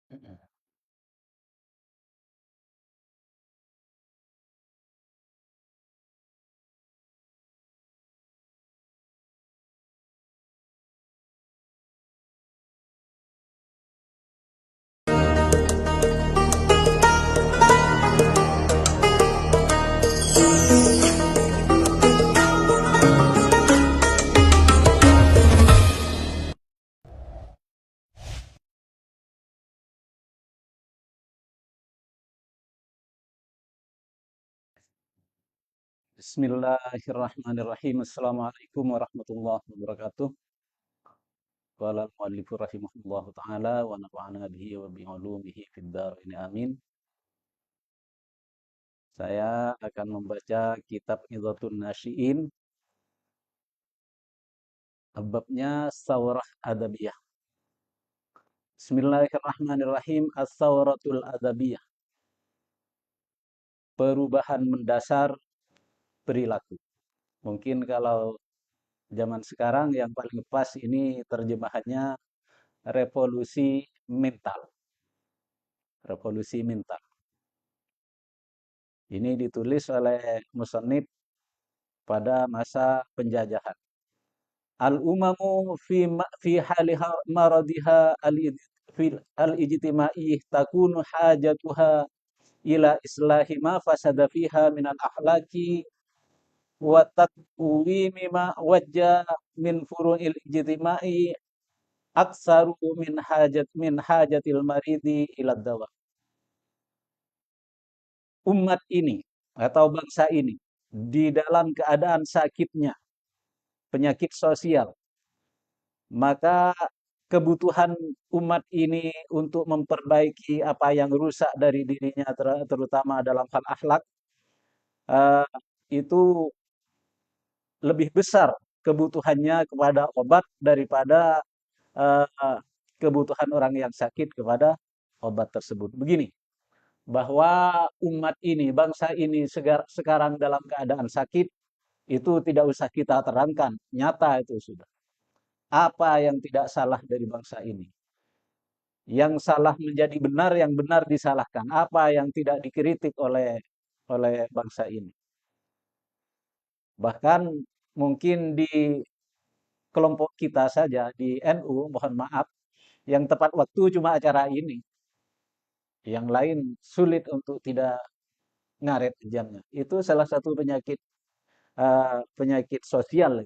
Mhm. Bismillahirrahmanirrahim. Assalamualaikum warahmatullahi wabarakatuh. Qala al-muallifu rahimahullahu ta'ala wa nafa'ana bihi wa bi'ulumihi fid dharain amin. Saya akan membaca kitab Idhatun Nasyi'in, babnya Thawrah Adabiyah. Bismillahirrahmanirrahim. As-Thawratul Adabiyah. Perubahan mendasar perilaku. Mungkin kalau zaman sekarang yang paling pas ini terjemahannya revolusi mental. Revolusi mental. Ini ditulis oleh musannif pada masa penjajahan. Al-umamu fi haliha maradiha al-ijtima'i takunu hajatuha ila islahi ma fasada fiha min al-akhlaqi wa taqwimi ma wajja min furu'il ijtima'i aksaru min hajatil maridi ila dawa. Umat ini atau bangsa ini di dalam keadaan sakitnya penyakit sosial, maka kebutuhan umat ini untuk memperbaiki apa yang rusak dari dirinya, terutama dalam hal akhlak, eh, itu lebih besar kebutuhannya kepada obat daripada eh, kebutuhan orang yang sakit kepada obat tersebut. Begini, bahwa umat ini, bangsa ini sekarang dalam keadaan sakit, itu tidak usah kita terangkan, nyata itu sudah. Apa yang tidak salah dari bangsa ini? Yang salah menjadi benar, yang benar disalahkan. Apa yang tidak dikritik oleh bangsa ini? Bahkan mungkin di kelompok kita saja di NU, mohon maaf, yang tepat waktu cuma acara ini. Yang lain sulit untuk tidak ngaret jamnya. Itu salah satu penyakit sosial.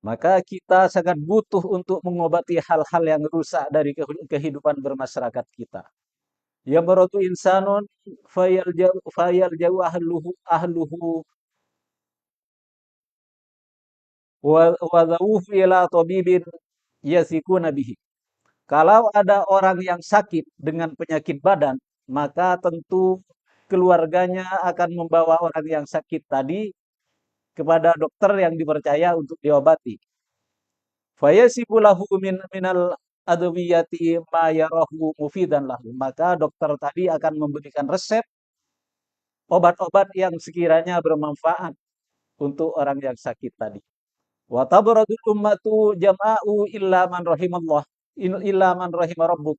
Maka kita sangat butuh untuk mengobati hal-hal yang rusak dari kehidupan bermasyarakat kita. Ya maratu insanun fayal jauh ahluhu wa dhawufu ila tabibin yasikuna bihi. Kalau ada orang yang sakit dengan penyakit badan, maka tentu keluarganya akan membawa orang yang sakit tadi kepada dokter yang dipercaya untuk diobati. Fayasibu lahu minal adwiyati ma yarahu mufidan lahu. Maka dokter tadi akan memberikan resep obat-obat yang sekiranya bermanfaat untuk orang yang sakit tadi. Wa tabradul ummatu jama'u illa man rahimallah, illa man rahima rabbuk.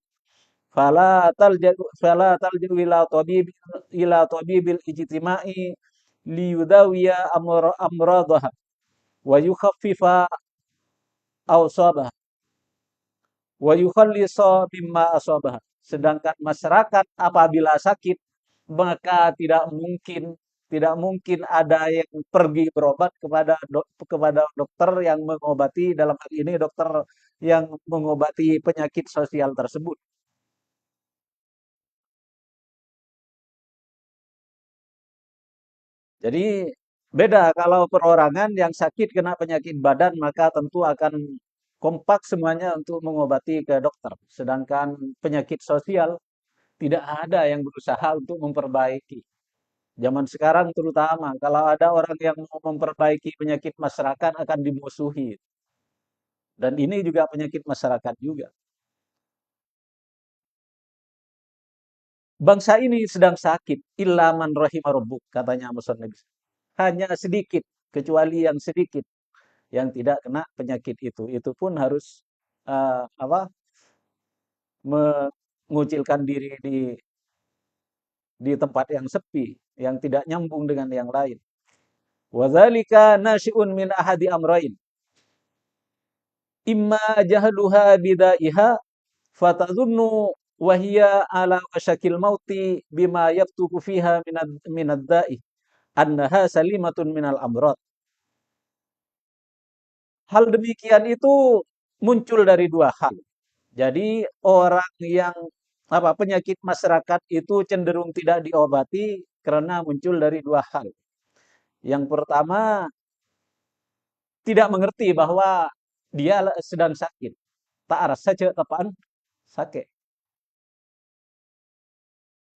Fala talja'u ila tabibil ijtima'i liyudawiya amradaha wa yukhaffifa awsabaha wa yukhallisa mimma asabah. Sedangkan masyarakat apabila sakit, maka tidak mungkin ada yang pergi berobat kepada dokter yang mengobati, dalam hal ini dokter yang mengobati penyakit sosial tersebut. Jadi beda kalau perorangan yang sakit kena penyakit badan, maka tentu akan kompak semuanya untuk mengobati ke dokter. Sedangkan penyakit sosial tidak ada yang berusaha untuk memperbaiki. Zaman sekarang terutama, kalau ada orang yang mau memperbaiki penyakit masyarakat akan dimusuhi. Dan ini juga penyakit masyarakat juga. Bangsa ini sedang sakit, illa man rahima rabbuk, katanya Muhammad Nabi. Hanya sedikit, kecuali yang sedikit yang tidak kena penyakit itu. Itu pun harus apa? mengucilkan diri di tempat yang sepi, yang tidak nyambung dengan yang lain. Wadzalika nasyi'un min ahadi amrain. Imma jahluha bidaiha fatadhunnu wa hiya ala wasyakil mauti bima yabtuku fiha minad da'i annaha salimatun minal amrad. Hal demikian itu muncul dari dua hal. Jadi orang yang penyakit masyarakat itu cenderung tidak diobati karena muncul dari dua hal. Yang pertama, tidak mengerti bahwa dia sedang sakit. Tak rasa cek tepaan sakit.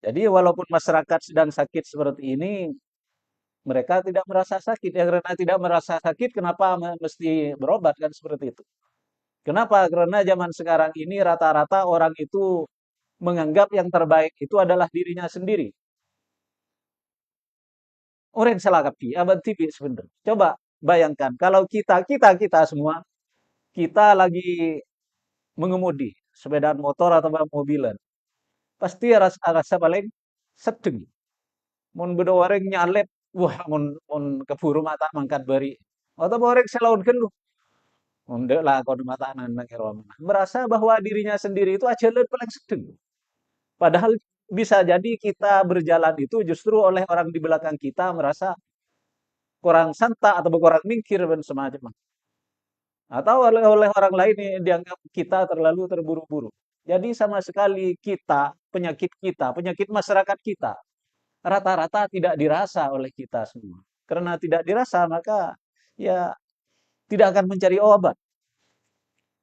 Jadi walaupun masyarakat sedang sakit seperti ini, mereka tidak merasa sakit. Ya karena tidak merasa sakit, kenapa mesti berobat kan seperti itu? Kenapa? Karena zaman sekarang ini rata-rata orang itu menganggap yang terbaik itu adalah dirinya sendiri. Orang salah kapi, abad TV sebenarnya. Coba bayangkan kalau kita semua kita lagi mengemudi sepeda motor atau mobilan, pasti rasa rasa paling sedeng. Mun bedo orang nyalep, wah mun keburu mata mangkat bari. Atau orang selaun kan Undek lah kalau mata anak merasa bahwa dirinya sendiri itu aja paling sedeng. Padahal bisa jadi kita berjalan itu justru oleh orang di belakang kita merasa kurang santa atau kurang mikir dan semacam. Atau oleh orang lain yang dianggap kita terlalu terburu-buru. Jadi sama sekali penyakit masyarakat kita, rata-rata tidak dirasa oleh kita semua. Karena tidak dirasa, maka ya tidak akan mencari obat.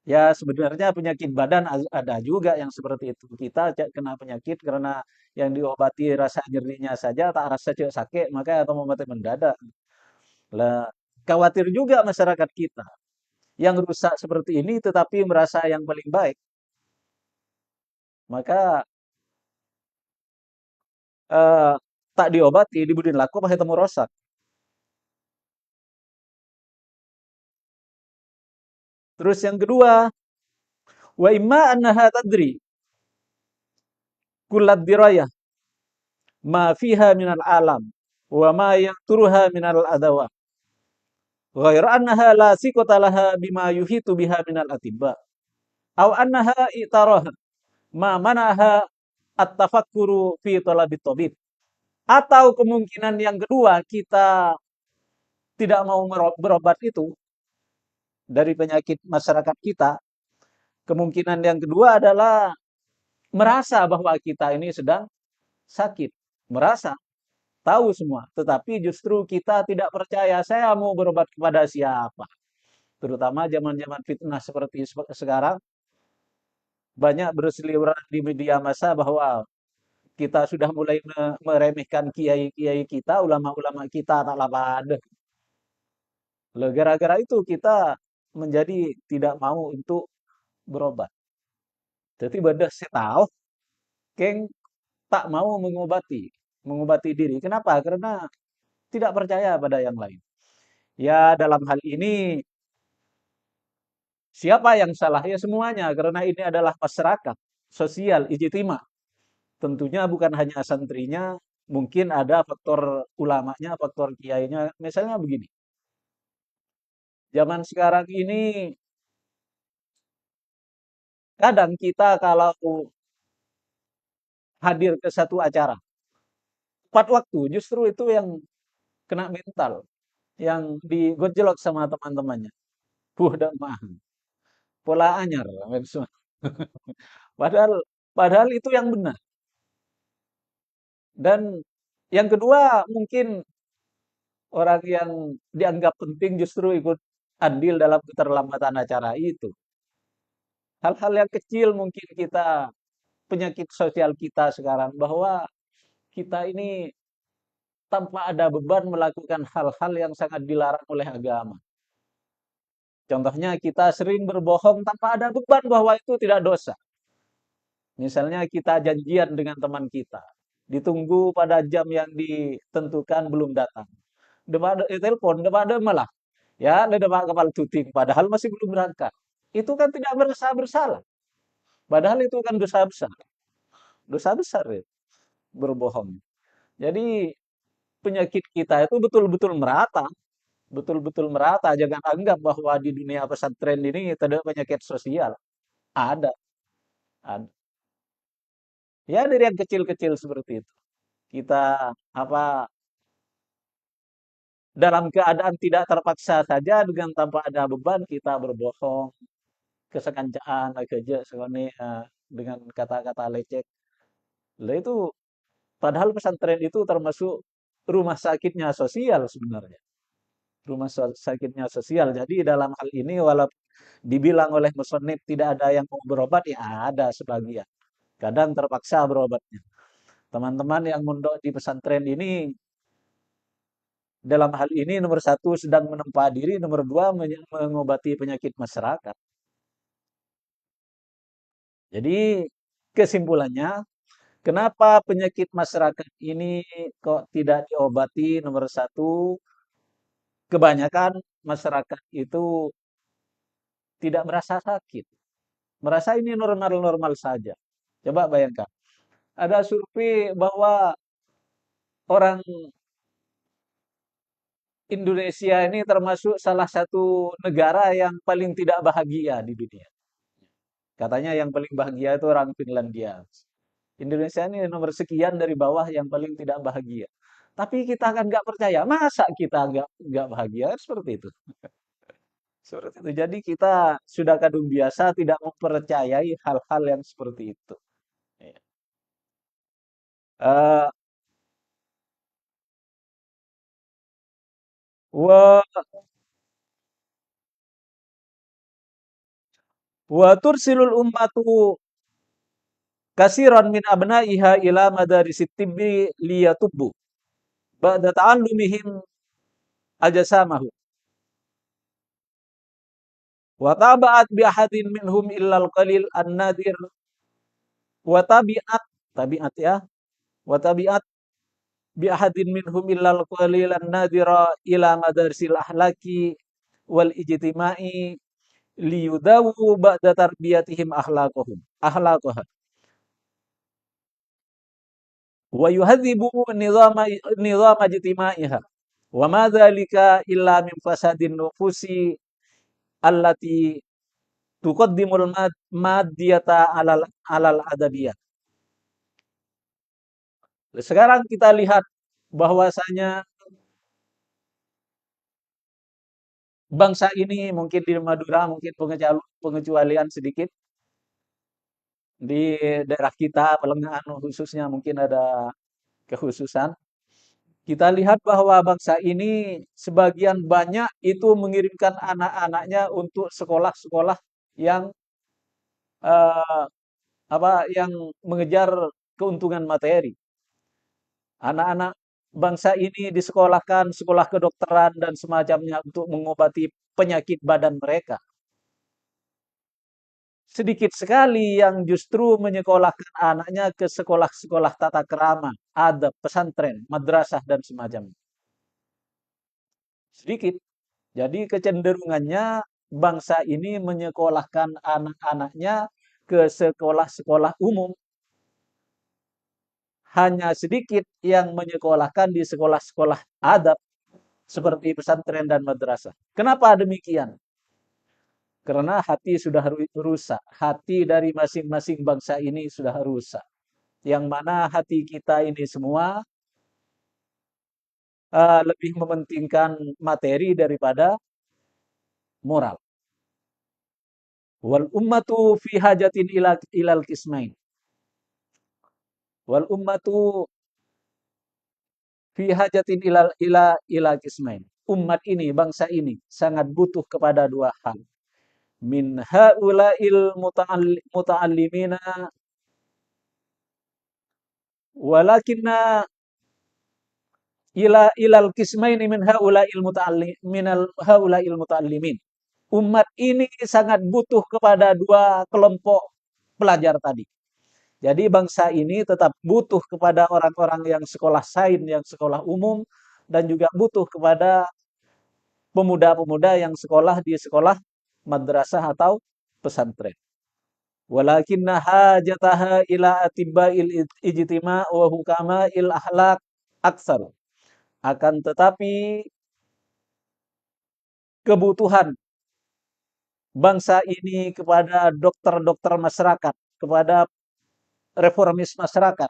Ya sebenarnya penyakit badan ada juga yang seperti itu. Kita kena penyakit karena yang diobati rasa nyerinya saja tak rasa cek sakit, maka atau mati mendadak. Lah, khawatir juga masyarakat kita yang rusak seperti ini tetapi merasa yang paling baik. Maka eh, tak diobati dibudin laku pakai temu rosak. Terus yang kedua, wa imma annaha tadri kullat dirayah ma fiha minal alam wa ma yaqturuha minal adawa. Ghairu annaha la siqata laha bima yuhitu biha minal atibba. Aw annaha i'taraha ma manaha at-tafakkuru fi talabit tabib. Atau kemungkinan yang kedua, kita tidak mau berobat itu dari penyakit masyarakat kita. Kemungkinan yang kedua adalah merasa bahwa kita ini sedang sakit. Merasa, tahu semua. Tetapi justru kita tidak percaya, saya mau berobat kepada siapa. Terutama zaman-zaman fitnah seperti sekarang, banyak berseliweran di media massa bahwa kita sudah mulai meremehkan kiai-kiai kita, ulama-ulama kita tak ada. Gara-gara itu kita menjadi tidak mau untuk berobat. Jadi bedah saya tahu, keng tak mau mengobati diri. Kenapa? Karena tidak percaya pada yang lain. Ya dalam hal ini siapa yang salah? Ya semuanya, karena ini adalah masyarakat, sosial, ijtima. Tentunya bukan hanya santrinya, mungkin ada faktor ulamanya, faktor kiainya. Misalnya begini, zaman sekarang ini kadang kita kalau hadir ke satu acara, tepat waktu, justru itu yang kena mental, yang digojlok sama teman-temannya. Dan mahal. Pola anyar. Padahal padahal itu yang benar. Dan yang kedua, mungkin orang yang dianggap penting justru ikut andil dalam keterlambatan acara itu. Hal-hal yang kecil mungkin penyakit sosial kita sekarang bahwa kita ini tanpa ada beban melakukan hal-hal yang sangat dilarang oleh agama. Contohnya kita sering berbohong tanpa ada beban bahwa itu tidak dosa. Misalnya kita janjian dengan teman kita, ditunggu pada jam yang ditentukan belum datang. Telepon, depan malah. Ya, depan kapal tuting, padahal masih belum berangkat. Itu kan tidak merasa bersalah. Padahal itu kan dosa besar ya, berbohong. Jadi penyakit kita itu betul-betul merata, betul-betul merata. Jangan anggap bahwa di dunia pesantren ini tidak ada penyakit sosial. Ada, ada. Ya dari yang kecil-kecil seperti itu. Kita apa dalam keadaan tidak terpaksa saja dengan tanpa ada beban kita berbohong, kesengajaan, kerja sekali dengan kata-kata lecek. Lah itu padahal pesantren itu termasuk rumah sakitnya sosial sebenarnya. Sakitnya sosial. Jadi dalam hal ini walaupun dibilang oleh musonib tidak ada yang mau berobat, ya ada sebagian. Kadang terpaksa berobatnya. Teman-teman yang mondok di pesantren ini dalam hal ini nomor satu sedang menempa diri, nomor dua mengobati penyakit masyarakat. Jadi kesimpulannya, kenapa penyakit masyarakat ini kok tidak diobati? Nomor satu, kebanyakan masyarakat itu tidak merasa sakit. Merasa ini normal-normal saja. Coba bayangkan. Ada survei bahwa orang Indonesia ini termasuk salah satu negara yang paling tidak bahagia di dunia. Katanya yang paling bahagia itu orang Finlandia. Indonesia ini nomor sekian dari bawah yang paling tidak bahagia. Tapi kita kan nggak percaya. Masa kita nggak bahagia? Seperti itu. Seperti itu. Jadi kita sudah kadung biasa tidak mempercayai hal-hal yang seperti itu. Ya. Eh, wa wa tursilul ummatu kasiran min abnaiha ila madarisit tibbi liyatubbu ba'da ta'allumihim ajasamahu wa taba'at bi ahadin minhum illal qalil an-nadir wa tabi'at ya wa tabi'at bi ahadin minhum illal qalil an-nadira ila madarisil ahlaki wal ijtima'i liyudawu ba'da tarbiyatihim akhlaqahum wa yuhadzibu nizama ijtima'iha wa ma dzalika illa min fasadin nufusi allati tuqaddimul maddiyata alal adabiyah. Sekarang kita lihat bahwasanya bangsa ini mungkin di Madura mungkin pengecualian sedikit di daerah kita Pelengahan khususnya mungkin ada kekhususan. Kita lihat bahwa bangsa ini sebagian banyak itu mengirimkan anak-anaknya untuk sekolah-sekolah yang eh, yang mengejar keuntungan materi. Anak-anak bangsa ini disekolahkan sekolah kedokteran dan semacamnya untuk mengobati penyakit badan mereka. Sedikit sekali yang justru menyekolahkan anaknya ke sekolah-sekolah tata krama, adab, pesantren, madrasah, dan semacamnya. Sedikit. Jadi kecenderungannya bangsa ini menyekolahkan anak-anaknya ke sekolah-sekolah umum. Hanya sedikit yang menyekolahkan di sekolah-sekolah adab seperti pesantren dan madrasah. Kenapa demikian? Karena hati sudah rusak. Hati dari masing-masing bangsa ini sudah rusak. Yang mana hati kita ini semua lebih mementingkan materi daripada moral. Wal ummatu fi hajatin ilal kismain. Wal ummatu fi hajatin ila kismain. Umat ini, bangsa ini sangat butuh kepada dua hal. Min haula'il muta'allimina walakinna ilal kismaini min haula'il muta'allimin. Umat ini sangat butuh kepada dua kelompok pelajar tadi. Jadi bangsa ini tetap butuh kepada orang-orang yang sekolah sains, yang sekolah umum, dan juga butuh kepada pemuda-pemuda yang sekolah di sekolah madrasah atau pesantren. walakinna hajataha ila atibba'il ijtima wa hukama'il ahlak aksar. Akan tetapi kebutuhan bangsa ini kepada dokter-dokter masyarakat, kepada reformis masyarakat,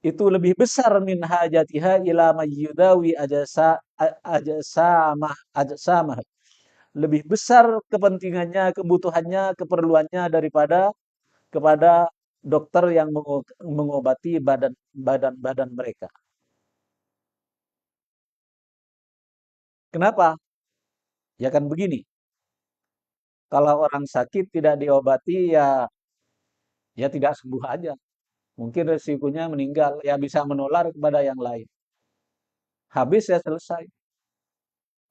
itu lebih besar min hajatiha ila mayyudawi ajasamah. Lebih besar kepentingannya, kebutuhannya, keperluannya daripada kepada dokter yang mengobati badan mereka. Kenapa? Ya kan begini, kalau orang sakit tidak diobati ya tidak sembuh aja. Mungkin resikonya meninggal, ya bisa menular kepada yang lain. Habis ya selesai.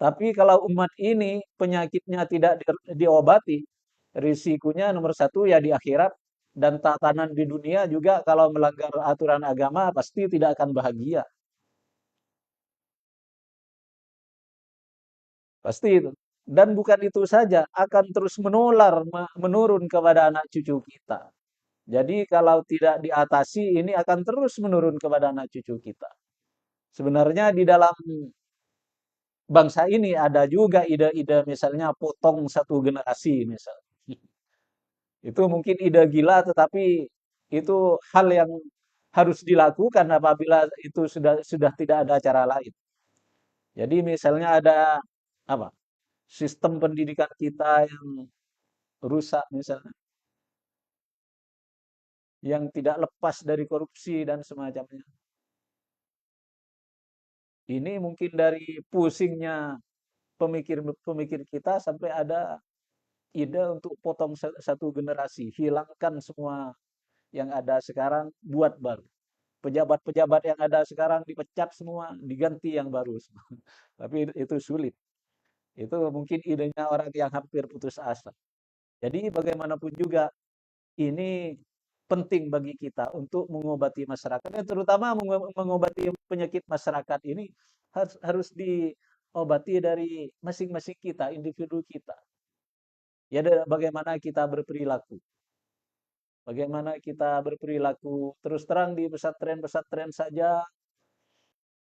Tapi kalau umat ini penyakitnya tidak diobati, risikonya nomor satu ya di akhirat, dan tatanan di dunia juga kalau melanggar aturan agama pasti tidak akan bahagia. Pasti itu. Dan bukan itu saja, akan terus menular, menurun kepada anak cucu kita. Jadi kalau tidak diatasi, ini akan terus menurun kepada anak cucu kita. Sebenarnya di dalam bangsa ini ada juga ide-ide misalnya potong satu generasi misalnya. Itu mungkin ide gila tetapi itu hal yang harus dilakukan apabila itu sudah tidak ada cara lain. Jadi misalnya ada apa? Sistem pendidikan kita yang rusak misalnya, yang tidak lepas dari korupsi dan semacamnya. Ini mungkin dari pusingnya pemikir-pemikir kita sampai ada ide untuk potong satu generasi, hilangkan semua yang ada sekarang, buat baru. Pejabat-pejabat yang ada sekarang dipecat semua, diganti yang baru semua. Tapi itu sulit. Itu mungkin idenya orang yang hampir putus asa. Jadi bagaimanapun juga ini penting bagi kita untuk mengobati masyarakat, terutama mengobati penyakit masyarakat ini harus diobati dari masing-masing kita, individu kita. Ya, bagaimana kita berperilaku. Bagaimana kita berperilaku. Terus terang di pesantren-pesantren saja,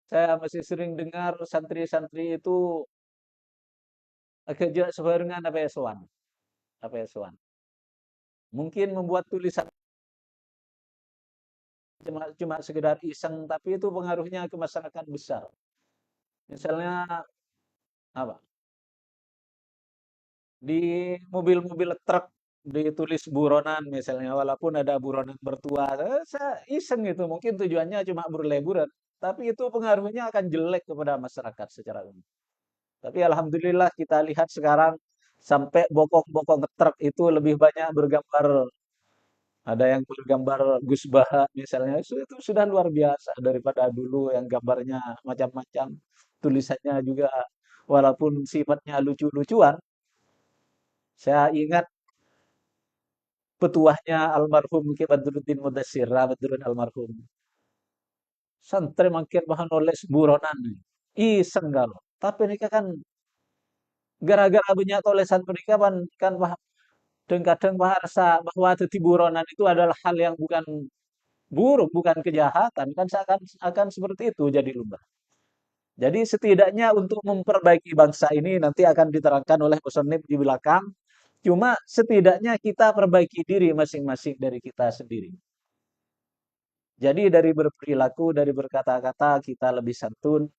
saya masih sering dengar santri-santri itu kerja sebarengan apa ya soan. Apa ya soan. Mungkin membuat tulisan cuma sekedar iseng, tapi itu pengaruhnya ke masyarakat besar. Misalnya apa? Di mobil-mobil truk ditulis buronan misalnya, walaupun ada buronan bertua, saya iseng itu, mungkin tujuannya cuma berleburan, tapi itu pengaruhnya akan jelek kepada masyarakat secara umum. Tapi alhamdulillah kita lihat sekarang sampai bokong-bokong truk itu lebih banyak bergambar, ada yang bergambar Gus Baha misalnya, itu sudah luar biasa daripada dulu yang gambarnya macam-macam, tulisannya juga walaupun sifatnya lucu-lucuan. Saya ingat petuahnya almarhum Ki Badruddin Mudassir, Badruddin almarhum. Santri makin bahan oleh buronan. Iseng kalau. Tapi mereka kan gara-gara banyak tulisan mereka kan dan kadang bahasa bahwa teti buronan itu adalah hal yang bukan buruk, bukan kejahatan. Kan akan seperti itu jadi lumrah. Jadi setidaknya untuk memperbaiki bangsa ini nanti akan diterangkan oleh musannif di belakang. Cuma setidaknya kita perbaiki diri masing-masing dari kita sendiri. Jadi dari berperilaku, dari berkata-kata kita lebih santun,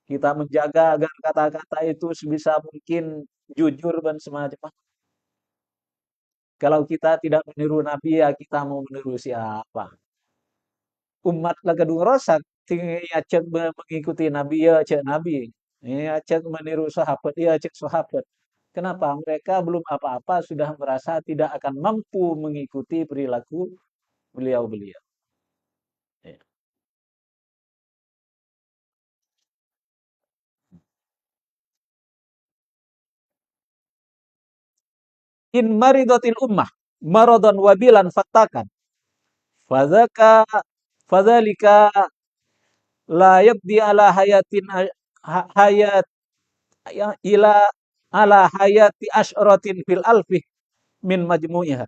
kita menjaga agar kata-kata itu sebisa mungkin jujur dan semacamnya. Kalau kita tidak meniru Nabi, ya kita mau meniru siapa? Umat lagadung rosak, tinggal cek mengikuti Nabi, ya cek Nabi. Ya cek meniru sahabat, ya cek sahabat. Kenapa? Mereka belum apa-apa sudah merasa tidak akan mampu mengikuti perilaku beliau-beliau. Ya. In maridotil ummah maradon wabilan fattakan fadzaka fadzalika la yaqdi ala hayatin hayat ya, ila ala hayati asyratin fil alfi min majmu'iha.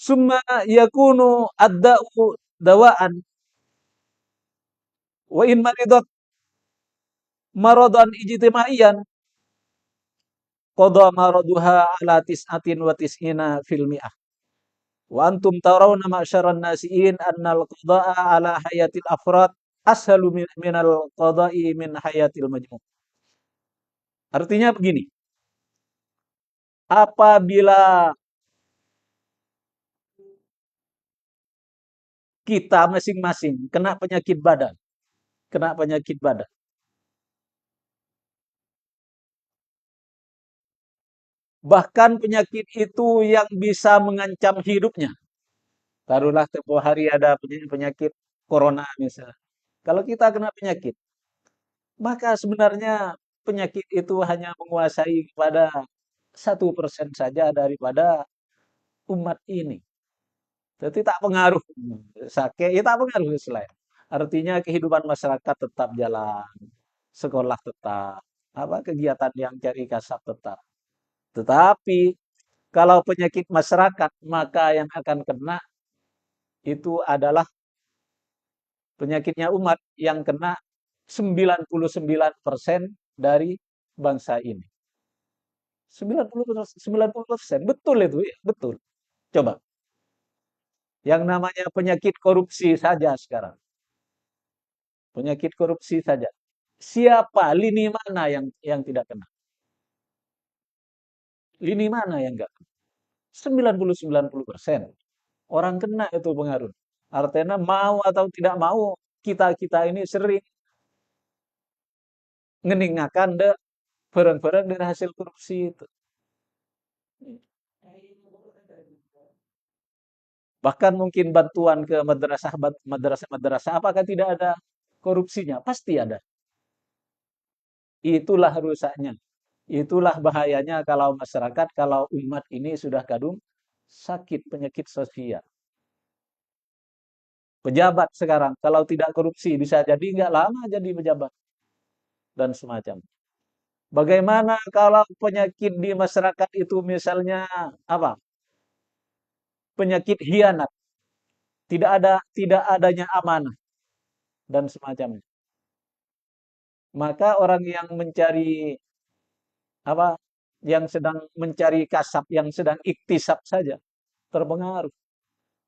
Summa yakunu ad-da'u dawaan wa in maridat maradan ijtimaiyan qada maraduha ala tis'atin wa tis'ina fil mi'ah. Wa antum tarawna ma'syaran nasiin annal qada'a ala hayatil afrad ashalu minal qada'i min hayatil majmu'. Artinya begini, apabila kita masing-masing kena penyakit badan, bahkan penyakit itu yang bisa mengancam hidupnya. Taruhlah tempoh hari ada penyakit corona misalnya. Kalau kita kena penyakit, maka sebenarnya penyakit itu hanya menguasai kepada 1% saja daripada umat ini. Jadi tak pengaruh sakit, ya tak pengaruh selain. Artinya kehidupan masyarakat tetap jalan, sekolah tetap, apa kegiatan yang cari kasab tetap. Tetapi kalau penyakit masyarakat, maka yang akan kena itu adalah penyakitnya umat yang kena 99% dari bangsa ini. 90%, betul itu ya, betul. Coba, yang namanya penyakit korupsi saja sekarang. Penyakit korupsi saja. Siapa, lini mana yang tidak kena? Lini mana yang enggak? 90-90%. Orang kena itu pengaruh. Artinya mau atau tidak mau, kita-kita ini sering ngeningakan deh barang-barang dari hasil korupsi itu. Bahkan mungkin bantuan ke madrasah-madrasah, apakah tidak ada korupsinya? Pasti ada. Itulah rusaknya. Itulah bahayanya kalau masyarakat, kalau umat ini sudah kadung sakit penyakit sosial. Pejabat sekarang, kalau tidak korupsi, bisa jadi nggak lama jadi pejabat. Dan semacam. Bagaimana kalau penyakit di masyarakat itu misalnya apa? Penyakit hianat, tidak adanya amanah dan semacamnya. Maka orang yang mencari apa? Yang sedang mencari kasab, yang sedang iktisab saja terpengaruh.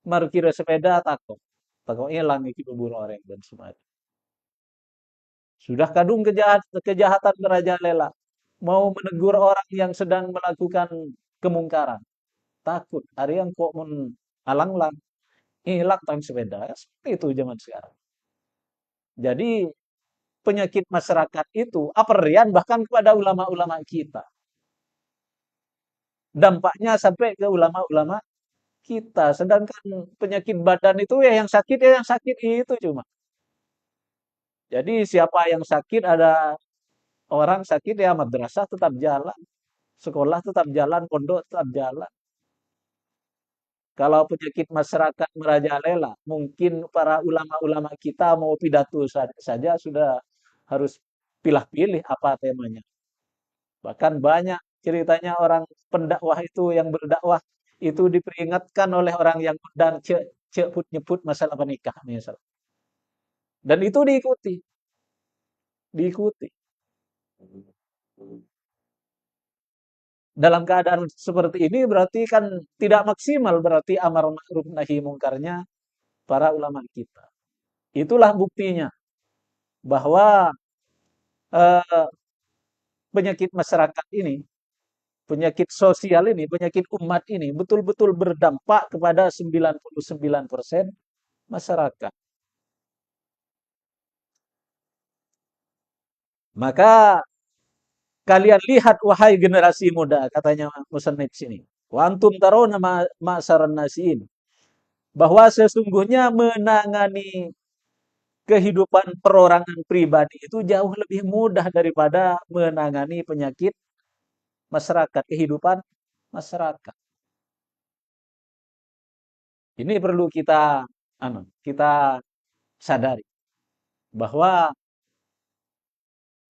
Markir sepeda takut, takut hilang iki berburu orang dan semacamnya. Sudah kadung kejahatan merajalela. Mau menegur orang yang sedang melakukan kemungkaran. Takut. Ada yang kok alang-lang. Hilang tang sepeda. Seperti itu zaman sekarang. Jadi penyakit masyarakat itu aperian bahkan kepada ulama-ulama kita. Dampaknya sampai ke ulama-ulama kita. Sedangkan penyakit badan itu ya yang sakit itu cuma. Jadi siapa yang sakit, ada orang sakit ya madrasah tetap jalan. Sekolah tetap jalan, pondok tetap jalan. Kalau penyakit masyarakat merajalela, mungkin para ulama-ulama kita mau pidato saja sudah harus pilih-pilih apa temanya. Bahkan banyak ceritanya orang pendakwah itu yang berdakwah itu diperingatkan oleh orang yang dan cek put nyebut masalah menikah misal. Dan itu diikuti, diikuti. Dalam keadaan seperti ini berarti kan tidak maksimal berarti amar ma'ruf nahi mungkarnya para ulama kita. Itulah buktinya bahwa eh, penyakit masyarakat ini, penyakit sosial ini, penyakit umat ini betul-betul berdampak kepada 99% masyarakat. Maka kalian lihat wahai generasi muda, katanya musannif sini. Wa antum tarawna ma'saran nasiin. Bahwa sesungguhnya menangani kehidupan perorangan pribadi itu jauh lebih mudah daripada menangani penyakit masyarakat, kehidupan masyarakat. Ini perlu kita sadari bahwa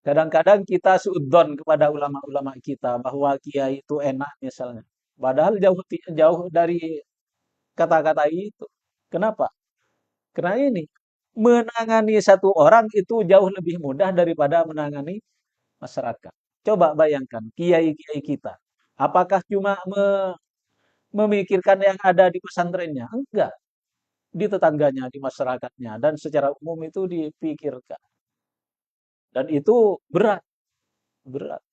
kadang-kadang kita suudzon kepada ulama-ulama kita bahwa kiai itu enak misalnya. Padahal jauh jauh dari kata-kata itu. Kenapa? Karena ini menangani satu orang itu jauh lebih mudah daripada menangani masyarakat. Coba bayangkan kiai-kiai kita. Apakah cuma memikirkan yang ada di pesantrennya? Enggak, di tetangganya, di masyarakatnya, dan secara umum itu dipikirkan. Dan itu berat, berat.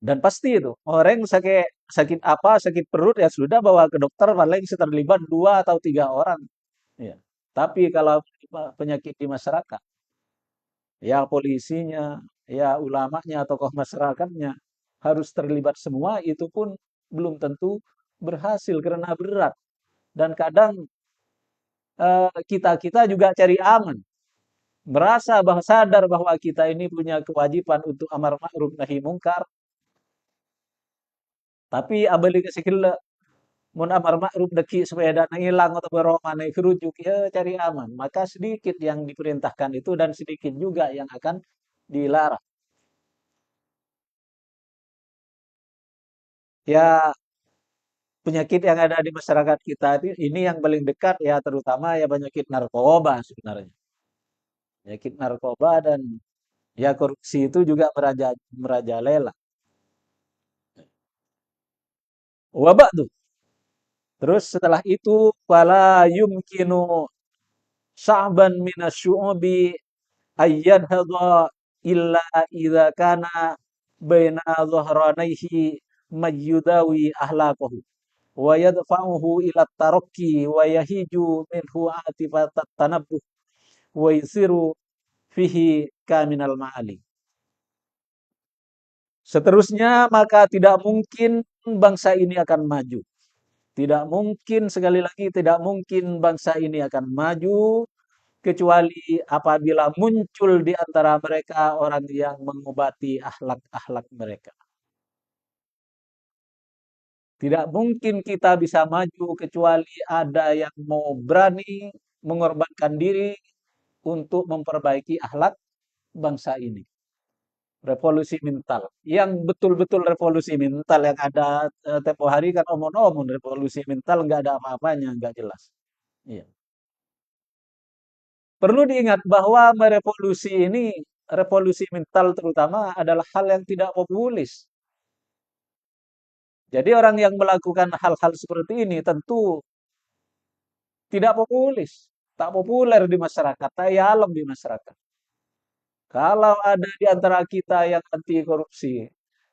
Dan pasti itu, orang sakit sakit apa, sakit perut ya sudah bawa ke dokter paling terlibat 2 atau 3 orang. Ya. Tapi kalau penyakit di masyarakat, ya polisinya, ya ulamanya, tokoh masyarakatnya harus terlibat semua, itu pun belum tentu berhasil karena berat. Dan kadang kita-kita juga cari aman, merasa bahwa sadar bahwa kita ini punya kewajiban untuk amar ma'ruf nahi mungkar, tapi abali kesikil mun amar ma'ruf deki sepeda na ilang atau beroma na kerujuk ya cari aman. Maka sedikit yang diperintahkan itu dan sedikit juga yang akan dilarang. Ya penyakit yang ada di masyarakat kita ini yang paling dekat ya terutama ya penyakit narkoba sebenarnya. Penyakit narkoba dan ya korupsi itu juga merajalela. Wabak tuh. Terus setelah itu fala yumkinu sya'ban minasyu'ubi ayyadhadha illa idza kana baina dhahranaihi mayyudawi ahlaqahu wa yadfa'uhu ila tarakki wa yahiju minhu atifatat tanabbuh wa yusiru fihi kaminal ma'ali. Seterusnya maka tidak mungkin bangsa ini akan maju. Tidak mungkin, sekali lagi tidak mungkin bangsa ini akan maju kecuali apabila muncul di antara mereka orang yang mengobati akhlak-akhlak mereka. Tidak mungkin kita bisa maju kecuali ada yang mau berani mengorbankan diri untuk memperbaiki akhlak bangsa ini. Revolusi mental. Yang betul-betul revolusi mental yang ada tempo hari kan omon-omon revolusi mental nggak ada apa-apanya, nggak jelas. Iya. Perlu diingat bahwa merevolusi ini, revolusi mental terutama adalah hal yang tidak populis. Jadi orang yang melakukan hal-hal seperti ini tentu tidak populis, tak populer di masyarakat, tak alam di masyarakat. Kalau ada di antara kita yang anti korupsi,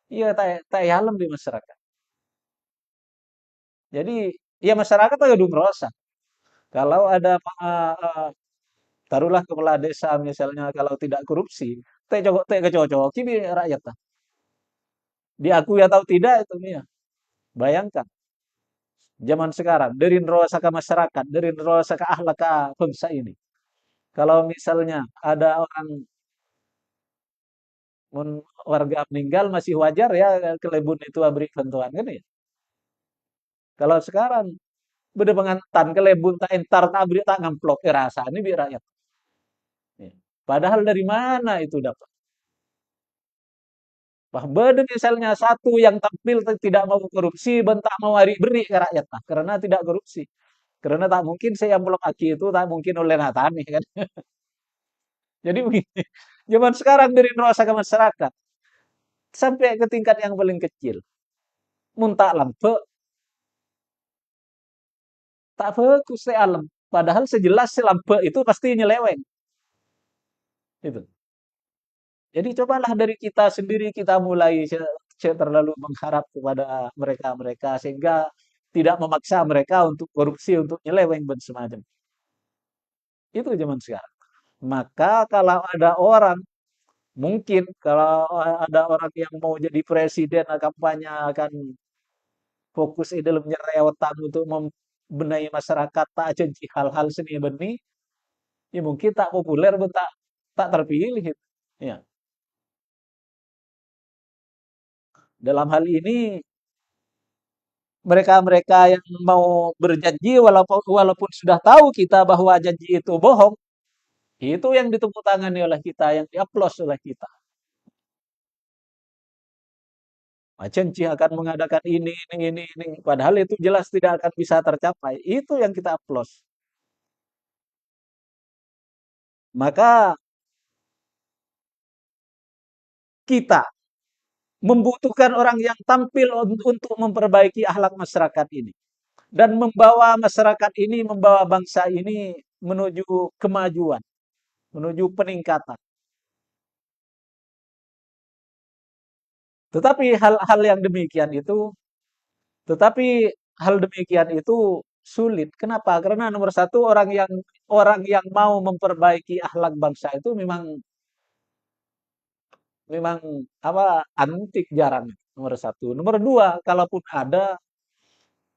iya tak alam di masyarakat. Jadi ya masyarakat agak merasa. Kalau ada taruhlah kepala desa misalnya kalau tidak korupsi, teh kecocok, kimi rakyat tah. Diakui atau tidak itu ya. Bayangkan zaman sekarang dari nerosa ke masyarakat, dari nerosa ke akhlak ke bangsa ini. Kalau misalnya ada orang warga meninggal masih wajar ya kelebun itu beri bantuan kan ya. Kalau sekarang beda pengantan kelebun tak entar tak beri tak ngamplok rasa ini biar rakyat. Ya. Padahal dari mana itu dapat? Bah beda misalnya satu yang tampil tidak mau korupsi, bentak mau hari beri ke rakyat nah, karena tidak korupsi. Karena tak mungkin saya yang belum aki itu tak mungkin oleh Natani kan. Jadi begini, zaman sekarang dari nerosa ke masyarakat sampai ke tingkat yang paling kecil. Muntah lampe, tak fokus se alam. Padahal sejelas si lampe itu pasti nyeleweng. Itu. Jadi cobalah dari kita sendiri kita mulai terlalu mengharap kepada mereka-mereka sehingga tidak memaksa mereka untuk korupsi, untuk nyeleweng dan semacam. Itu zaman sekarang. Maka kalau ada orang, mungkin kalau ada orang yang mau jadi presiden, kampanye akan fokus di dalam nyereotan untuk membenahi masyarakat, tak janji hal-hal seni benih, ya mungkin tak populer, pun tak terpilih. Gitu. Ya. Dalam hal ini mereka-mereka yang mau berjanji walaupun sudah tahu kita bahwa janji itu bohong, itu yang ditepuk tangani oleh kita, yang diaplos oleh kita. Cenci akan mengadakan ini. Padahal itu jelas tidak akan bisa tercapai. Itu yang kita aplos. Maka kita membutuhkan orang yang tampil untuk memperbaiki akhlak masyarakat ini. Dan membawa masyarakat ini, membawa bangsa ini menuju kemajuan, menuju peningkatan. Tetapi hal-hal yang demikian itu, tetapi hal demikian itu sulit. Kenapa? Karena nomor satu orang yang mau memperbaiki akhlak bangsa itu memang memang antik jarang. Nomor satu. Nomor dua, kalaupun ada,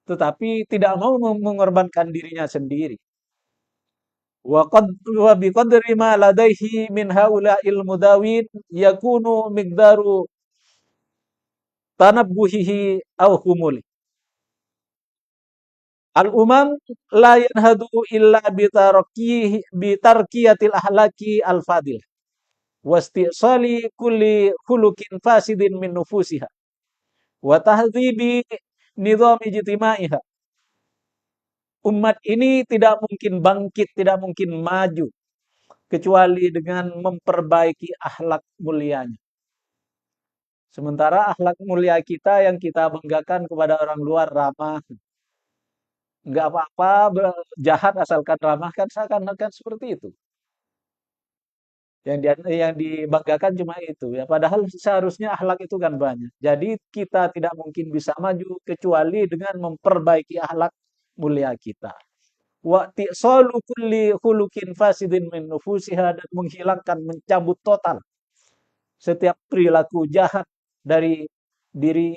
tetapi tidak mau mengorbankan dirinya sendiri. Wa biqadri ma ladaihi min haula'il mudawin yakunu miqdaru tanabbuhihi aw humuli. Al-umam la yanhadu illa bitarkiyatil ahlaki al-fadil wastisali kulli khuluqin fasidin min nufusiha wa tahdhibi nizam ijtimaiha. Umat ini tidak mungkin bangkit, tidak mungkin maju kecuali dengan memperbaiki akhlak mulianya. Sementara akhlak mulia kita yang kita banggakan kepada orang luar ramah, nggak apa-apa, jahat asalkan ramah kan seakan-akan seperti itu. Yang dibanggakan cuma itu ya. Padahal seharusnya akhlak itu kan banyak. Jadi kita tidak mungkin bisa maju kecuali dengan memperbaiki akhlak mulia kita. Wa ti'salu kulli khuluqin fasidin min nufusiha, dan menghilangkan, mencabut total setiap perilaku jahat dari diri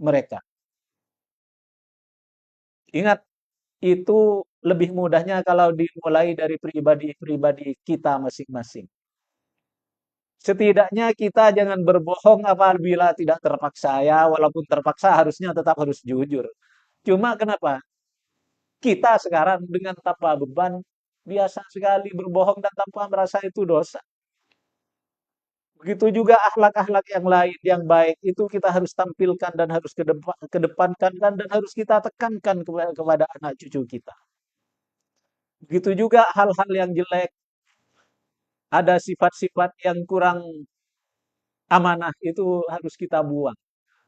mereka. Ingat, itu lebih mudahnya kalau dimulai dari pribadi-pribadi kita masing-masing. Setidaknya kita jangan berbohong apabila tidak terpaksa ya, walaupun terpaksa harusnya tetap harus jujur. Cuma kenapa? Kita sekarang dengan tanpa beban biasa sekali berbohong dan tanpa merasa itu dosa. Begitu juga akhlak-akhlak yang lain yang baik itu kita harus tampilkan dan harus kedepankan dan harus kita tekankan kepada anak cucu kita. Begitu juga hal-hal yang jelek, ada sifat-sifat yang kurang amanah itu harus kita buang.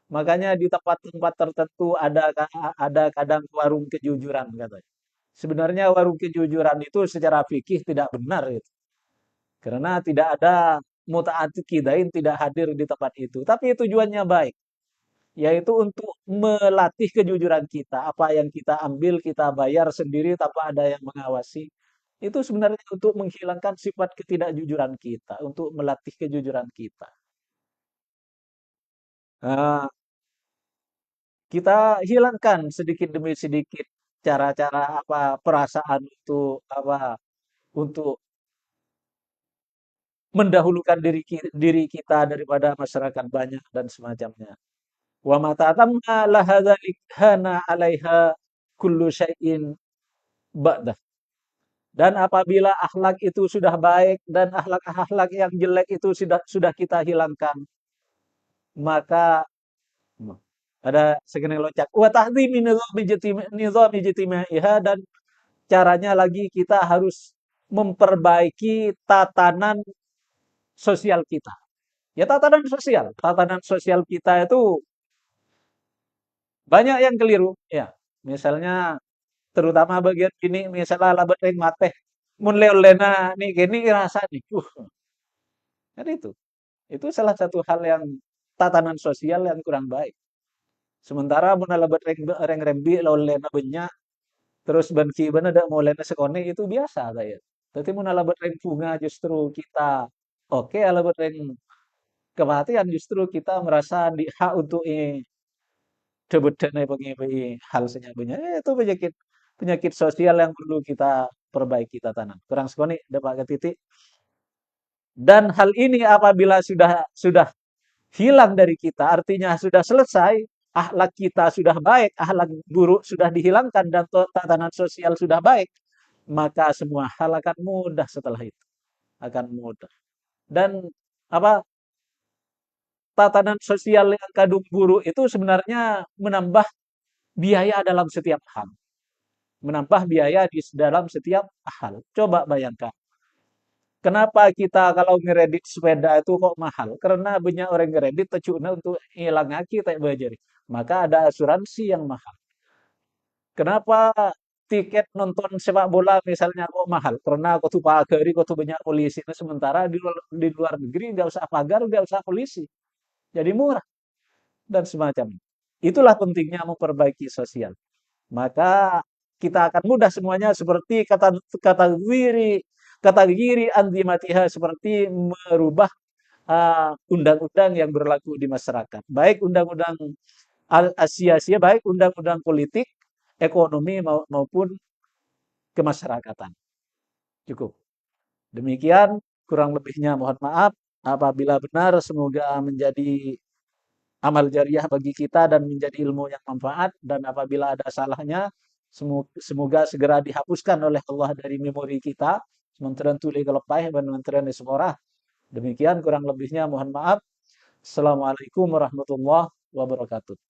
Makanya di tempat-tempat tertentu ada kadang warung kejujuran katanya. Sebenarnya warung kejujuran itu secara fikih tidak benar itu. Karena tidak ada muta'atiqidain tidak hadir di tempat itu. Tapi tujuannya baik, yaitu untuk melatih kejujuran kita. Apa yang kita ambil, kita bayar sendiri tanpa ada yang mengawasi. Itu sebenarnya untuk menghilangkan sifat ketidakjujuran kita, untuk melatih kejujuran kita. Nah, kita hilangkan sedikit demi sedikit cara-cara perasaan untuk mendahulukan diri kita daripada masyarakat banyak dan semacamnya. Wa mata tamma lahadzalik hana 'alaiha kullu syai'in ba'da. Dan apabila akhlak itu sudah baik dan akhlak-akhlak yang jelek itu sudah kita hilangkan, maka ada segenap locak. Wa tahdhimi nizami ijtimaiha, dan caranya lagi kita harus memperbaiki tatanan sosial kita. Ya tatanan sosial. Tatanan sosial kita itu banyak yang keliru. Ya, misalnya terutama bagian ini, misalnya labet ring mateh. Mun leolena nih gini rasa nih. Kan itu. Itu salah satu hal yang tatanan sosial yang kurang baik. Sementara mun labet ring rembi leolena banyak, terus banki bener ada mau lena sekone itu biasa saya. Tapi mun labet ring bunga justru kita oke, labet ring kematian justru kita merasa di hak untuk debedane pengipi hal senyapnya. Itu penyakit penyakit sosial yang perlu kita perbaiki tatanan. Kurang sekali dapat ke titik. Dan hal ini apabila sudah hilang dari kita, artinya sudah selesai, akhlak kita sudah baik, akhlak buruk sudah dihilangkan dan tatanan sosial sudah baik, maka semua hal akan mudah setelah itu. Akan mudah. Dan apa tatanan sosial yang kadung buruk itu sebenarnya menambah biaya dalam setiap hal. Menambah biaya di dalam setiap hal. Coba bayangkan. Kenapa kita kalau ngeredit sepeda itu kok mahal? Karena banyak orang ngeredit tujuannya untuk hilang aki tak belajar. Maka ada asuransi yang mahal. Kenapa tiket nonton sepak bola misalnya kok mahal? Karena kau tuh pagari, kau tuh banyak polisi. Nah, sementara di luar negeri nggak usah pagar, nggak usah polisi. Jadi murah dan semacamnya. Itulah pentingnya memperbaiki sosial. Maka kita akan mudah semuanya seperti kata kata giri anti matiha seperti merubah undang-undang yang berlaku di masyarakat. Baik undang-undang Asia, baik undang-undang politik, ekonomi maupun kemasyarakatan. Cukup. Demikian kurang lebihnya mohon maaf. Apabila benar semoga menjadi amal jariah bagi kita dan menjadi ilmu yang manfaat, dan apabila ada salahnya semoga segera dihapuskan oleh Allah dari memori kita. Sementara tuli kelepah dan sementara seorah. Demikian kurang lebihnya mohon maaf. Assalamualaikum warahmatullahi wabarakatuh.